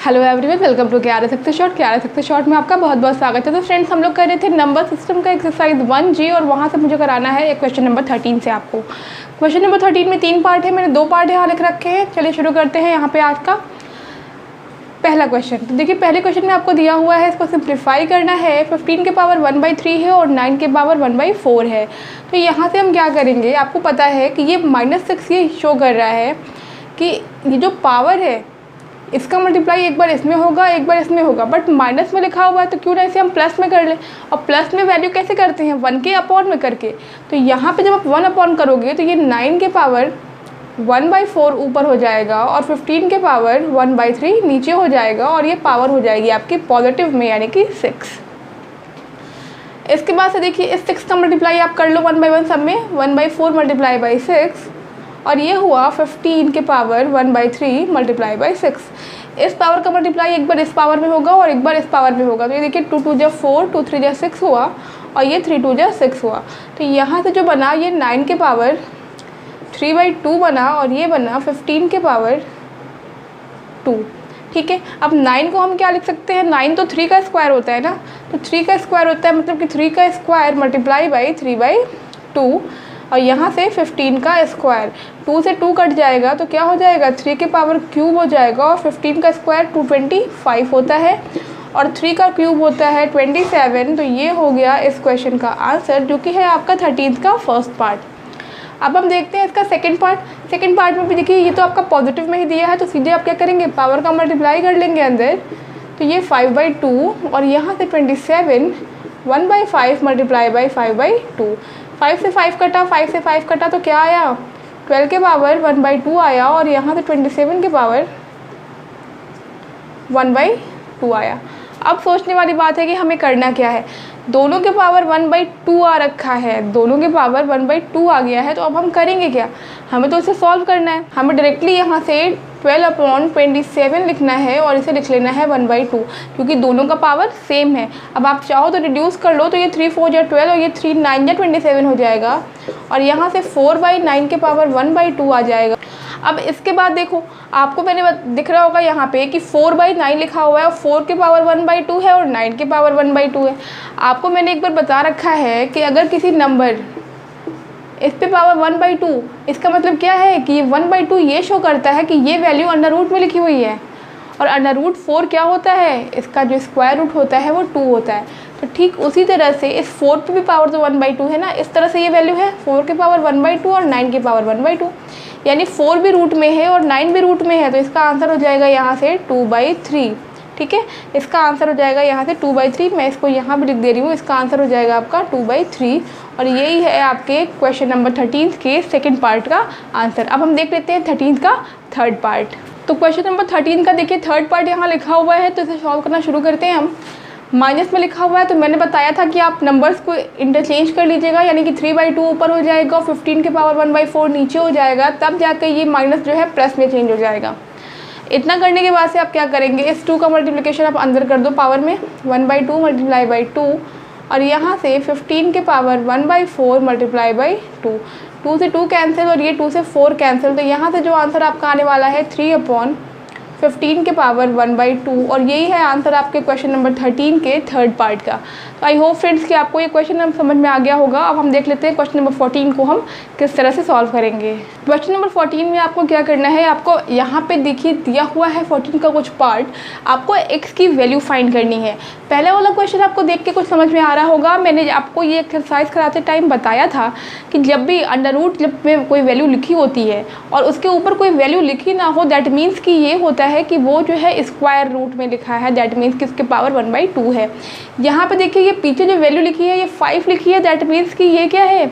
Hello everyone, welcome to क्या सकते short में आपका बहुत बहुत स्वागत है। तो फ्रेंड्स, हम लोग कर रहे थे नंबर सिस्टम का एक्सरसाइज 1G और वहाँ से मुझे कराना है एक क्वेश्चन नंबर 13 से आपको। क्वेश्चन नंबर 13 में 3 पार्ट है, मैंने 2 पार्ट यहाँ लिख रखे हैं। चलिए शुरू करते हैं यहाँ पे आज का पहला क्वेश्चन। तो देखिए, पहले क्वेश्चन में आपको दिया हुआ है, इसको सिंप्लीफाई करना है। 15 के पावर 1/3 है और 9 के पावर 1/4 है। तो यहाँ से हम क्या करेंगे, आपको पता है कि ये -6 ये शो कर रहा है कि ये जो पावर है इसका मल्टीप्लाई एक बार इसमें होगा, एक बार इसमें होगा, बट माइनस में लिखा हुआ है तो क्यों ना इसे हम प्लस में कर लें। और प्लस में वैल्यू कैसे करते हैं, 1 के अपॉन में करके। तो यहाँ पे जब आप 1 अपॉन करोगे तो ये 9 के पावर 1/4 ऊपर हो जाएगा और 15 के पावर 1/3 नीचे हो जाएगा और ये पावर हो जाएगी आपकी पॉजिटिव में, यानी कि 6। इसके बाद से देखिए, इस 6 का मल्टीप्लाई आप कर लो 1 बाई 1 सब में। 1/4 मल्टीप्लाई बाई 6 और ये हुआ 15 के पावर 1/3 मल्टीप्लाई बाई 6। इस पावर का मल्टीप्लाई एक बार इस पावर में होगा और एक बार इस पावर में होगा। तो ये देखिए 2 2 जा 4, 2 3 जा 6 हुआ और ये 3 2 जा 6 हुआ। तो यहाँ से जो बना ये 9 के पावर 3/2 बना और ये बना 15 के पावर 2। ठीक है, अब 9 को हम क्या लिख सकते हैं, 9 तो 3 का स्क्वायर होता है ना। तो 3 का स्क्वायर होता है, मतलब कि 3 का स्क्वायर मल्टीप्लाई बाई 3/2 और यहाँ से 15 का स्क्वायर। 2 से 2 कट जाएगा तो क्या हो जाएगा, 3 के पावर क्यूब हो जाएगा और 15 का स्क्वायर 225 होता है और 3 का क्यूब होता है 27। तो ये हो गया इस क्वेश्चन का आंसर, जो कि है आपका 13th का फर्स्ट पार्ट। अब हम देखते हैं इसका सेकंड पार्ट में भी देखिए, ये तो आपका पॉजिटिव में ही दिया है, तो सीधे आप क्या करेंगे, पावर का मल्टीप्लाई कर लेंगे अंदर। तो ये 5/2 और यहाँ से 27 1/5 मल्टीप्लाई बाई 5/2। 5 से 5 कटा, 5 से 5 कटा तो क्या आया, 12 के पावर 1/2 आया और यहाँ से 27 के पावर 1/2 आया। अब सोचने वाली बात है कि हमें करना क्या है। दोनों के पावर 1/2 आ रखा है, दोनों के पावर 1/2 आ गया है, तो अब हम करेंगे क्या, हमें तो इसे सॉल्व करना है। हमें डायरेक्टली यहाँ से 12/27 लिखना है और इसे लिख लेना है 1/2, क्योंकि दोनों का पावर सेम है। अब आप चाहो तो रिड्यूस कर लो, तो ये 3 4 जा 12 और ये 3 9 जा 27 हो जाएगा और यहाँ से 4/9 के पावर 1/2 आ जाएगा। अब इसके बाद देखो, आपको मैंने दिख रहा होगा यहाँ पे कि 4/9 लिखा हुआ है और 4 के पावर 1/2 है और 9 के पावर 1/2 है। आपको मैंने एक बार बता रखा है कि अगर किसी नंबर इस पे पावर 1/2, इसका मतलब क्या है कि ये 1/2 ये शो करता है कि ये वैल्यू अंडर रूट में लिखी हुई है और अंडर रूट 4 क्या होता है, इसका जो स्क्वायर रूट होता है वो 2 होता है। तो ठीक उसी तरह से इस 4 पे भी पावर तो 1/2 है ना, इस तरह से ये वैल्यू है 4 के पावर 1/2 और 9 के पावर 1/2, यानी 4 भी रूट में है और 9 भी रूट में है। तो इसका आंसर हो जाएगा यहाँ से 2/3। ठीक है, इसका आंसर हो जाएगा यहाँ से 2/3। मैं इसको यहाँ भी लिख दे रही हूँ, इसका आंसर हो जाएगा आपका 2/3 और यही है आपके क्वेश्चन नंबर 13 के सेकंड पार्ट का आंसर। अब हम देख लेते हैं 13 का थर्ड पार्ट। तो क्वेश्चन नंबर 13 का देखिए थर्ड पार्ट यहाँ लिखा हुआ है, तो इसे सॉल्व करना शुरू करते हैं हम। माइनस में लिखा हुआ है, तो मैंने बताया था कि आप नंबर्स को इंटरचेंज कर लीजिएगा, यानी कि 3/2 ऊपर हो जाएगा और 15 के पावर 1/4 नीचे हो जाएगा, तब जाकर ये माइनस जो है प्लस में चेंज हो जाएगा। इतना करने के बाद से आप क्या करेंगे, इस 2 का मल्टीप्लिकेशन आप अंदर कर दो पावर में, 1/2 मल्टीप्लाई बाई 2 और यहाँ से 15 के पावर 1/4 मल्टीप्लाई बाई 2। 2 से 2 कैंसिल और ये 2 से 4 कैंसिल, तो यहाँ से जो आंसर आपका आने वाला है 3/15 के पावर 1/2 और यही है आंसर आपके क्वेश्चन नंबर 13 के थर्ड पार्ट का। तो आई होप फ्रेंड्स कि आपको ये क्वेश्चन समझ में आ गया होगा। अब हम देख लेते हैं क्वेश्चन नंबर 14 को हम किस तरह से सॉल्व करेंगे। क्वेश्चन नंबर 14 में आपको क्या करना है, आपको यहाँ पे देखिए दिया हुआ है 14 का कुछ पार्ट, आपको x की वैल्यू फाइंड करनी है। पहले वाला क्वेश्चन आपको देख के कुछ समझ में आ रहा होगा, मैंने आपको ये एक्सरसाइज कराते टाइम बताया था कि जब भी अंडर रूट जब में कोई वैल्यू लिखी होती है और उसके ऊपर कोई वैल्यू लिखी ना हो, दैट मीन्स कि ये होता है कि वो जो है स्क्वायर रूट में लिखा है, दैट मीन्स कि इसके पावर 1/2 है। यहाँ पे देखिए ये पीछे जो वैल्यू लिखी है ये 5 लिखी है, दैट मीन्स कि ये क्या है,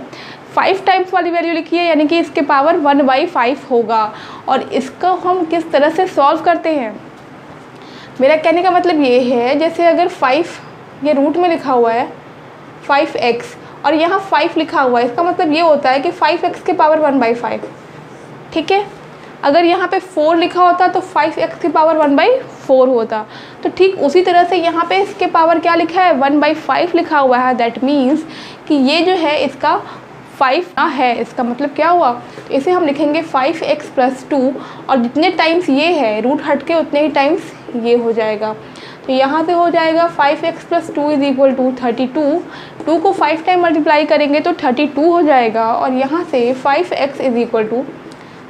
5 टाइम्स वाली वैल्यू लिखी है, यानी कि इसके पावर 1/5 होगा। और इसको हम किस तरह से सॉल्व करते हैं, मेरा कहने का मतलब ये है, जैसे अगर 5 ये रूट में लिखा हुआ है 5x और यहाँ 5 लिखा हुआ है, इसका मतलब ये होता है कि 5x के पावर 1/5। ठीक है, अगर यहाँ पे 4 लिखा होता तो 5x की पावर 1/4 होता। तो ठीक उसी तरह से यहाँ पे इसके पावर क्या लिखा है, 1/5 लिखा हुआ है, दैट मीन्स कि ये जो है इसका 5 है, इसका मतलब क्या हुआ, इसे हम लिखेंगे 5x + 2 और जितने टाइम्स ये है रूट हट के उतने ही टाइम्स ये हो जाएगा। तो यहाँ से हो जाएगा 5x + 2 = 32। 2 को 5 टाइम मल्टीप्लाई करेंगे तो 32 हो जाएगा। और यहाँ से 5x =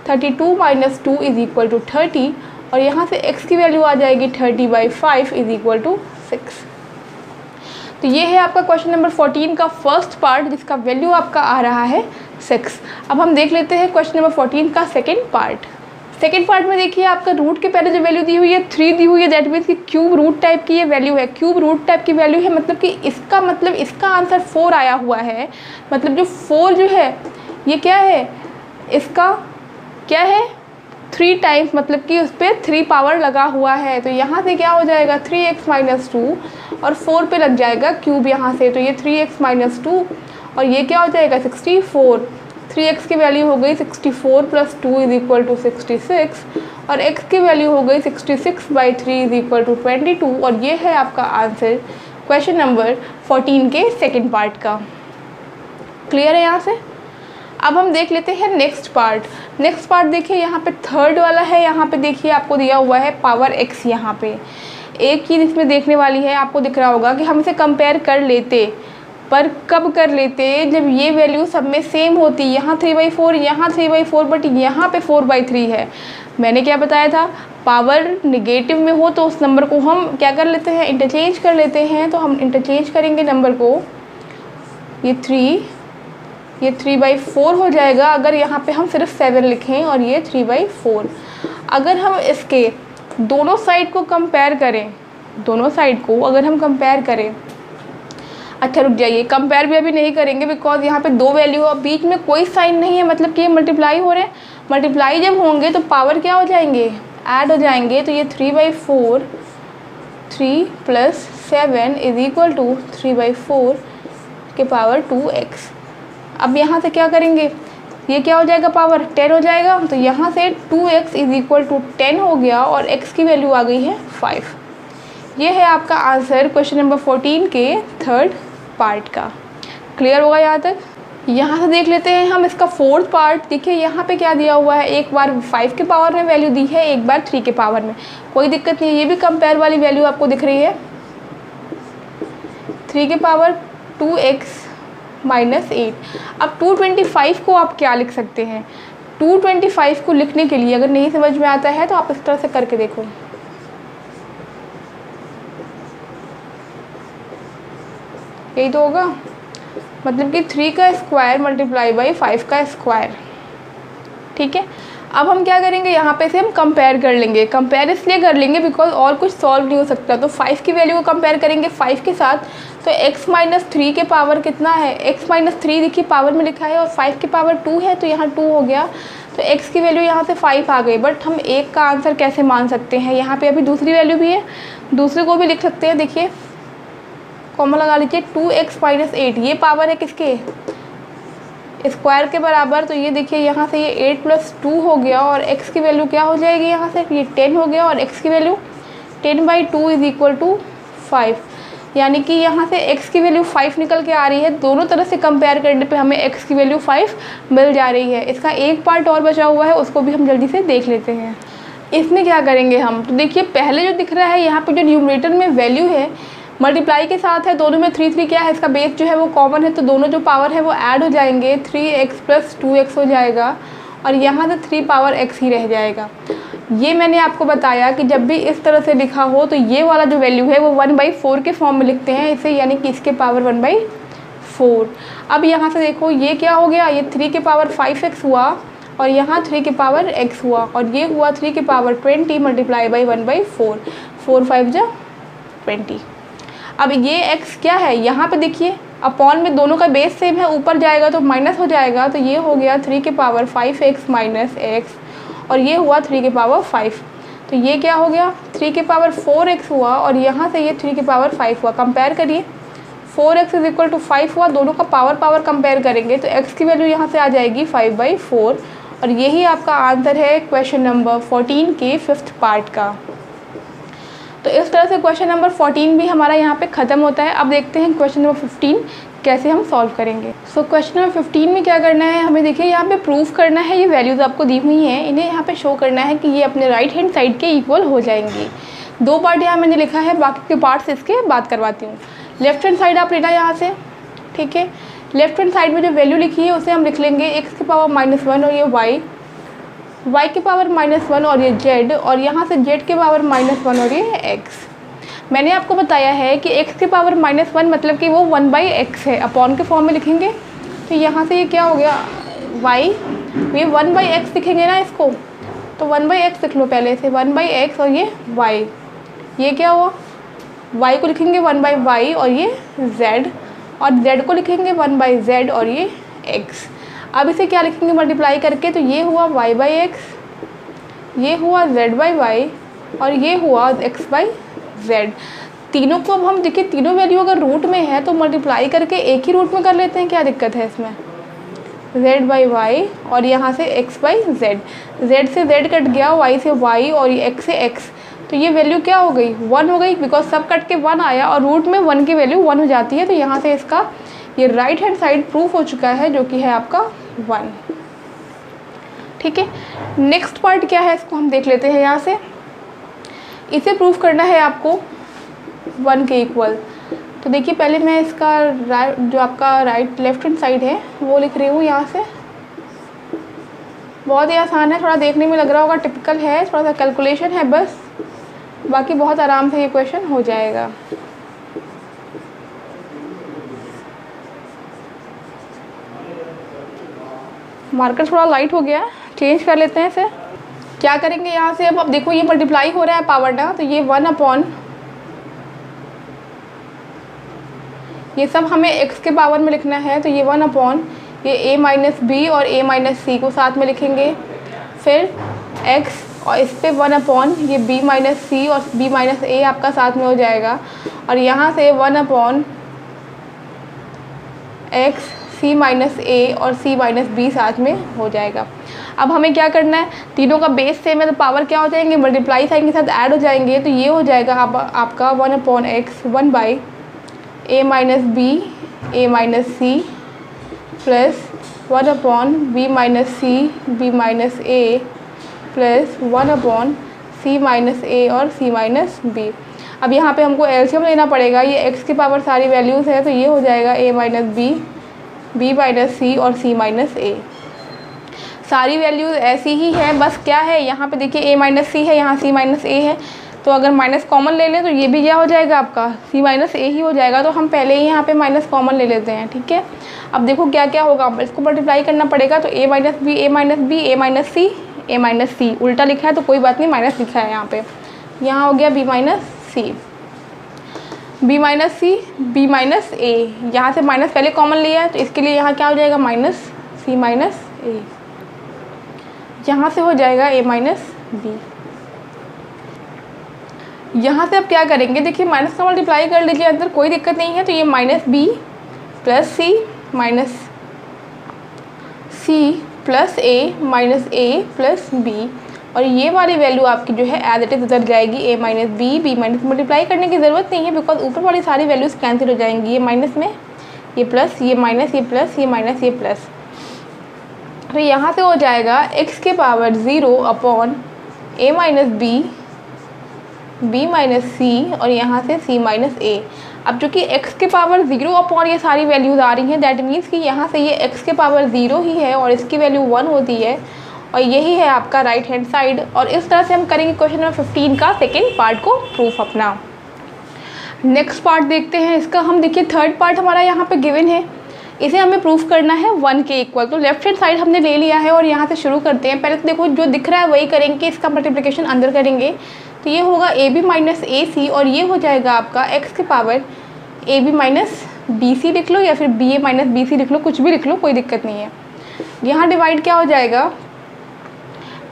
32 - 2 = 30। और यहाँ से x की वैल्यू आ जाएगी 30/5 = 6। तो ये है आपका क्वेश्चन नंबर 14 का फर्स्ट पार्ट, जिसका वैल्यू आपका आ रहा है 6। अब हम देख लेते हैं क्वेश्चन नंबर 14 का सेकंड पार्ट। सेकंड पार्ट में देखिए आपका रूट के पहले जो वैल्यू दी हुई है 3 दी हुई है, दैट मीन्स कि क्यूब रूट टाइप की ये वैल्यू है। क्यूब रूट टाइप की वैल्यू है मतलब कि इसका आंसर 4 आया हुआ है। मतलब जो 4 जो है ये क्या है, इसका क्या है 3 टाइम्स, मतलब कि उस पर 3 पावर लगा हुआ है। तो यहाँ से क्या हो जाएगा 3x - 2 और 4 पे लग जाएगा क्यूब यहाँ से, तो ये 3x - 2 और ये क्या हो जाएगा 64। 3x की वैल्यू हो गई 64 + 2 = 66 और x की वैल्यू हो गई 66/3 = 22। और ये है आपका आंसर क्वेश्चन नंबर 14 के सेकंड पार्ट का। क्लियर है यहाँ से? अब हम देख लेते हैं नेक्स्ट पार्ट। नेक्स्ट पार्ट देखिए यहाँ पे थर्ड वाला है। यहाँ पे देखिए आपको दिया हुआ है पावर x। यहाँ पे एक चीज़ इसमें देखने वाली है, आपको दिख रहा होगा कि हम इसे कंपेयर कर लेते, पर कब कर लेते, जब ये वैल्यू सब में सेम होती। यहाँ 3/4, यहाँ 3/4, बट यहाँ पे 4/3 है। मैंने क्या बताया था, पावर निगेटिव में हो तो उस नंबर को हम क्या कर लेते हैं, इंटरचेंज कर लेते हैं। तो हम इंटरचेंज करेंगे नंबर को, ये 3/4 हो जाएगा अगर यहाँ पे हम सिर्फ 7 लिखें, और ये 3/4। अगर हम इसके दोनों साइड को कंपेयर करें, दोनों साइड को अगर हम कंपेयर करें, अच्छा रुक जाइए, कंपेयर भी अभी नहीं करेंगे बिकॉज यहाँ पे 2 वैल्यू और बीच में कोई साइन नहीं है, मतलब कि ये मल्टीप्लाई हो रहे हैं। मल्टीप्लाई जब होंगे तो पावर क्या हो जाएंगे, ऐड हो जाएंगे। तो ये 3/4, 3 + 7 = 3/4 के पावर 2x। अब यहाँ से क्या करेंगे, ये क्या हो जाएगा, पावर 10 हो जाएगा। तो यहाँ से 2x = 10 हो गया और x की वैल्यू आ गई है 5। ये है आपका आंसर क्वेश्चन नंबर 14 के थर्ड पार्ट का। क्लियर होगा यहाँ तक? यहाँ से देख लेते हैं हम इसका फोर्थ पार्ट। देखिए यहाँ पे क्या दिया हुआ है, एक बार 5 के पावर में वैल्यू दी है, एक बार 3 के पावर में। कोई दिक्कत नहीं है, ये भी कंपेयर वाली वैल्यू आपको दिख रही है। 3 के पावर 2x - 8। अब 225 को आप क्या लिख सकते हैं, 225 को लिखने के लिए अगर नहीं समझ में आता है तो आप इस तरह से करके देखो। यही तो होगा, मतलब कि 3 का स्क्वायर × 5 का स्क्वायर। ठीक है, अब हम क्या करेंगे, यहाँ पे से हम कंपेयर कर लेंगे। कंपेयर इसलिए कर लेंगे बिकॉज और कुछ सॉल्व नहीं हो सकता। तो 5 की वैल्यू को कंपेयर करेंगे 5 के साथ। तो x - 3 के पावर कितना है, x - 3 देखिए पावर में लिखा है और 5 के पावर 2 है, तो यहाँ 2 हो गया। तो x की वैल्यू यहाँ से 5 आ गई। बट हम एक का आंसर कैसे मान सकते हैं, यहाँ पे अभी दूसरी वैल्यू भी है, दूसरे को भी लिख सकते हैं। देखिए कॉमन लगा लीजिए, 2x - 8 ये पावर है किसके, स्क्वायर के बराबर। तो ये देखिए यहाँ से ये 8 + 2 हो गया और x की वैल्यू क्या हो जाएगी, यहाँ से ये 10 हो गया और x की वैल्यू 10/2 = 5। यानी कि यहाँ से x की वैल्यू 5 निकल के आ रही है। दोनों तरह से कंपेयर करने पे हमें x की वैल्यू 5 मिल जा रही है। इसका एक पार्ट और बचा हुआ है, उसको भी हम जल्दी से देख लेते हैं। इसमें क्या करेंगे हम, तो देखिए पहले जो दिख रहा है यहाँ पे जो न्यूमरेटर में वैल्यू है मल्टीप्लाई के साथ है, दोनों में 3 क्या है, इसका बेस जो है वो कॉमन है। तो दोनों जो पावर है वो ऐड हो जाएंगे, 3x + 2x हो जाएगा और यहाँ से 3 पावर x ही रह जाएगा। ये मैंने आपको बताया कि जब भी इस तरह से लिखा हो तो ये वाला जो वैल्यू है वो 1/4 के फॉर्म में लिखते हैं इसे, यानी कि इसके पावर 1/4। अब यहाँ से देखो ये क्या हो गया, ये 3 के पावर 5x हुआ और यहाँ 3 के पावर x हुआ और ये हुआ 3 के पावर 20 × 1/4। 4 × 5 = 20। अब ये x क्या है, यहाँ पे देखिए अपॉन में दोनों का बेस सेम है, ऊपर जाएगा तो माइनस हो जाएगा। तो ये हो गया 3 के पावर 5x - x और ये हुआ 3 के पावर 5। तो ये क्या हो गया, 3 के पावर 4x हुआ और यहाँ से ये 3 के पावर 5 हुआ। कंपेयर करिए, 4x = 5 हुआ, दोनों का पावर कंपेयर करेंगे तो x की वैल्यू यहाँ से आ जाएगी 5/4। और यही आपका आंसर है क्वेश्चन नंबर 14 के 5th पार्ट का। तो इस तरह से क्वेश्चन नंबर 14 भी हमारा यहाँ पे ख़त्म होता है। अब देखते हैं क्वेश्चन नंबर 15 कैसे हम सॉल्व करेंगे। सो क्वेश्चन नंबर 15 में क्या करना है, हमें देखिए यहाँ पे प्रूफ करना है, ये वैल्यूज़ आपको दी हुई हैं, इन्हें यहाँ पे शो करना है कि ये अपने राइट हैंड साइड के इक्वल हो जाएंगी। दो पार्ट यहाँ मैंने लिखा है, बाकी के पार्ट्स इसके बात करवाती हूँ। लेफ्ट हैंड साइड आप लेना यहाँ से, ठीक है। लेफ्ट हैंड साइड में जो वैल्यू लिखी है उसे हम लिख लेंगे x की पावर -1 और ये y की पावर -1 और ये z, और यहाँ से z की पावर -1 और ये x। मैंने आपको बताया है कि x की पावर -1 मतलब कि वो 1/x है, अपॉन के फॉर्म में लिखेंगे। तो यहाँ से ये क्या हो गया y, ये 1/x लिखेंगे ना इसको, तो 1/x लिख लो पहले से, 1/x और ये y, ये क्या हुआ y को लिखेंगे 1/y और ये z, और z को लिखेंगे 1/z और ये x। अब इसे क्या लिखेंगे मल्टीप्लाई करके, तो ये हुआ y/x, ये हुआ z/y और ये हुआ x/z। तीनों को अब हम देखिए, तीनों वैल्यू अगर रूट में है तो मल्टीप्लाई करके एक ही रूट में कर लेते हैं, क्या दिक्कत है इसमें। z/y और यहाँ से x/z, z से z कट गया, y से y और ये x से x, तो ये वैल्यू क्या हो गई 1 हो गई, बिकॉज सब कट के 1 आया और रूट में 1 की वैल्यू 1 हो जाती है। तो यहाँ से इसका ये राइट हैंड साइड प्रूफ हो चुका है, जो कि है आपका 1, ठीक है। नेक्स्ट पार्ट क्या है, इसको हम देख लेते हैं। यहाँ से इसे प्रूफ करना है आपको 1 के इक्वल। तो देखिए पहले मैं इसका जो आपका राइट लेफ्ट हैंड साइड है वो लिख रही हूँ। यहाँ से बहुत ही आसान है, थोड़ा देखने में लग रहा होगा टिपिकल है, थोड़ा सा कैलकुलेशन है बस, बाकी बहुत आराम से ये क्वेश्चन हो जाएगा। मार्कर थोड़ा लाइट हो गया, चेंज कर लेते हैं इसे। क्या करेंगे यहाँ से, अब देखो ये मल्टीप्लाई हो रहा है पावर ना, तो ये 1 अपॉन, ये सब हमें x के पावर में लिखना है, तो ये 1 अपॉन ये a - b और a - c को साथ में लिखेंगे, फिर x और इस पे 1 अपॉन ये b - c और b - a आपका साथ में हो जाएगा, और यहाँ से 1 अपॉन x c - a और c - b साथ में हो जाएगा। अब हमें क्या करना है, तीनों का बेस सेम है तो पावर क्या हो जाएंगे, मल्टीप्लाई साइन के साथ ऐड हो जाएंगे, तो ये हो जाएगा आपका 1 upon x 1/a - b a - c plus 1 upon b - c b - a plus 1 upon c - a और c - b। अब यहाँ पे हमको एलसीएम लेना पड़ेगा, ये x की पावर सारी वैल्यूज़ है, तो ये हो जाएगा a - b b - c और c - a। सारी वैल्यूज़ ऐसी ही है, बस क्या है यहाँ पे देखिए a - c है, यहाँ c - a है, तो अगर माइनस कॉमन ले लें तो ये भी क्या हो जाएगा आपका c - a ही हो जाएगा, तो हम पहले ही यहाँ पे माइनस कॉमन ले लेते हैं, ठीक है। अब देखो क्या क्या होगा, इसको मल्टीप्लाई करना पड़ेगा, तो a - b a - b a - c उल्टा लिखा है तो कोई बात नहीं, माइनस लिखा है यहाँ पे, यहाँ हो गया b - c b - a, यहाँ से माइनस पहले कॉमन लिया है तो इसके लिए यहाँ क्या हो जाएगा -c - a, यहाँ से हो जाएगा a - b। यहाँ से अब क्या करेंगे, देखिए माइनस का मल्टीप्लाई कर लीजिए अंदर, कोई दिक्कत नहीं है, तो ये -b plus c plus a plus b, और ये वाली वैल्यू आपकी जो है एज इट इज उधर जाएगी a - b मल्टीप्लाई करने की ज़रूरत नहीं है, बिकॉज ऊपर वाली सारी वैल्यूज़ कैंसिल हो जाएंगी, ये माइनस में ये प्लस, ये माइनस, ये प्लस, ये माइनस, ये प्लस, तो यहाँ से हो जाएगा x के power 0 upon a - b b - c और यहाँ से c - a। अब चूँकि x के पावर 0 अपॉन ये सारी वैल्यूज़ आ रही हैं, दैट मीन्स कि यहाँ से ये x के पावर 0 ही है और इसकी वैल्यू 1 होती है, और यही है आपका राइट हैंड साइड। और इस तरह से हम करेंगे क्वेश्चन नंबर 15 का सेकेंड पार्ट को प्रूफ अपना। नेक्स्ट पार्ट देखते हैं इसका हम। देखिए थर्ड पार्ट हमारा यहाँ पे गिवन है, इसे हमें प्रूफ करना है 1 के इक्वल। तो लेफ्ट हैंड साइड हमने ले लिया है और यहाँ से शुरू करते हैं। पहले तो देखो जो दिख रहा है वही करेंगे, इसका मल्टीप्लिकेशन अंदर करेंगे, तो ये होगा ab - ac और ये हो जाएगा आपका x के पावर ab - bc लिख लो या फिर ba - bc लिख लो, कुछ भी लिख लो, कोई दिक्कत नहीं है। यहाँ डिवाइड क्या हो जाएगा,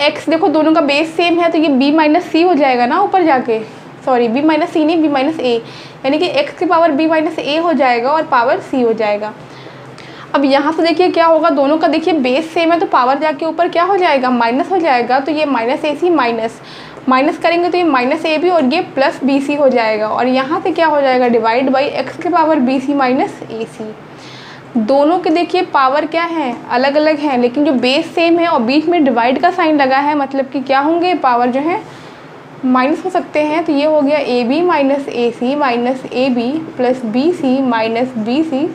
x देखो दोनों का बेस सेम है तो ये b - c हो जाएगा ना ऊपर जाके, सॉरी b - c नहीं b - a, यानी कि x के पावर b - a हो जाएगा और पावर c हो जाएगा। अब यहाँ से देखिए क्या होगा, दोनों का देखिए बेस सेम है तो पावर जाके ऊपर क्या हो जाएगा, माइनस हो जाएगा, तो ये -ac माइनस करेंगे तो ये -ab और ये प्लस bc हो जाएगा, और यहाँ से क्या हो जाएगा डिवाइड बाई x के पावर bc - ac। दोनों के देखिए पावर क्या है, अलग अलग हैं, लेकिन जो बेस सेम है और बीच में डिवाइड का साइन लगा है, मतलब कि क्या होंगे पावर जो है माइनस हो सकते हैं, तो ये हो गया A B minus A C minus A B plus B C minus B C,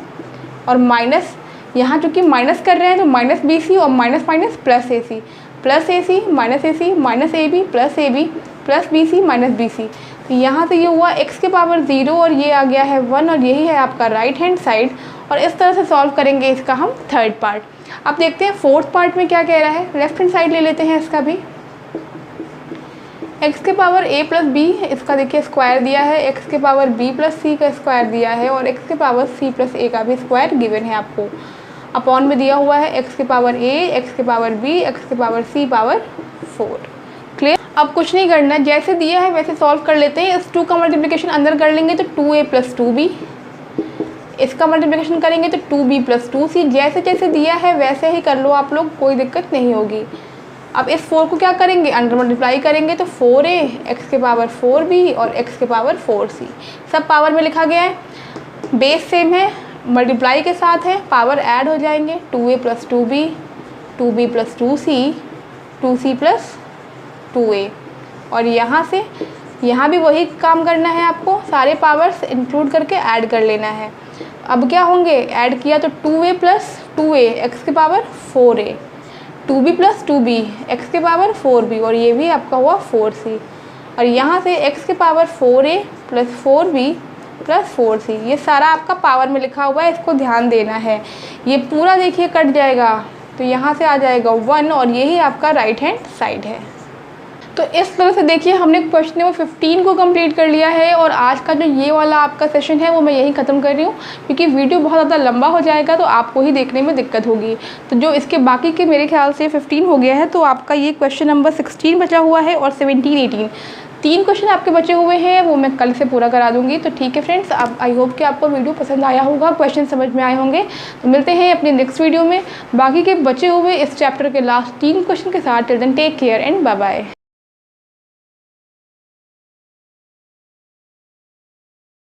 और माइनस यहाँ चूँकि माइनस कर रहे हैं तो माइनस बी सी और minus minus plus A C minus A B plus B C minus B C. तो यहाँ से ये हुआ x के पावर 0 और ये आ गया है 1 और यही है आपका राइट हैंड साइड। और इस तरह से सॉल्व करेंगे इसका हम थर्ड पार्ट। अब देखते हैं फोर्थ पार्ट में क्या कह रहा है। लेफ्ट हैंड साइड ले लेते हैं इसका भी। x के पावर a प्लस बी, इसका देखिए स्क्वायर दिया है, x के पावर b प्लस सी का स्क्वायर दिया है और x के पावर c प्लस a का भी स्क्वायर गिवन है आपको। अपॉन में दिया हुआ है x के पावर a, x के पावर b, x के पावर c पावर 4। क्लियर। अब कुछ नहीं करना, जैसे दिया है वैसे सॉल्व कर लेते हैं। इस 2 का मल्टीप्लिकेशन अंदर कर लेंगे तो 2a प्लस 2b, इसका मल्टीप्लिकेशन करेंगे तो 2b प्लस 2c। जैसे जैसे दिया है वैसे ही कर लो आप लोग, कोई दिक्कत नहीं होगी। अब इस 4 को क्या करेंगे, अंडर मल्टीप्लाई करेंगे तो 4a, x के पावर 4b और x के पावर 4c, सब पावर में लिखा गया है। बेस सेम है, मल्टीप्लाई के साथ है, पावर ऐड हो जाएंगे। 2a plus 2b, 2b plus 2c, 2c plus 2a। और यहाँ से यहाँ भी वही काम करना है आपको, सारे पावर्स इंक्लूड करके ऐड कर लेना है। अब क्या होंगे, ऐड किया तो 2a प्लस 2a, x के power 4a, 2b plus 2b, x के पावर 4b और ये भी आपका हुआ 4c। और यहाँ से x के power 4a plus 4b plus 4c, ये सारा आपका पावर में लिखा हुआ है, इसको ध्यान देना है। ये पूरा देखिए कट जाएगा तो यहाँ से आ जाएगा 1 और यही आपका राइट हैंड साइड है। तो इस तरह से देखिए हमने क्वेश्चन नंबर 15 को कंप्लीट कर लिया है। और आज का जो ये वाला आपका सेशन है वो मैं यहीं ख़त्म कर रही हूँ, क्योंकि वीडियो बहुत ज़्यादा लंबा हो जाएगा तो आपको ही देखने में दिक्कत होगी। तो जो इसके बाकी के मेरे ख्याल से 15 हो गया है, तो आपका ये क्वेश्चन नंबर 16 बचा हुआ है और 17, 18 3 क्वेश्चन आपके बचे हुए हैं, वो मैं कल से पूरा करा दूंगी। तो ठीक है फ्रेंड्स, आप आई होप कि आपको वीडियो पसंद आया होगा, क्वेश्चन समझ में आए होंगे। तो मिलते हैं अपने नेक्स्ट वीडियो में बाकी के बचे हुए इस चैप्टर के लास्ट 3 क्वेश्चन के साथ। Till then take care and bye bye.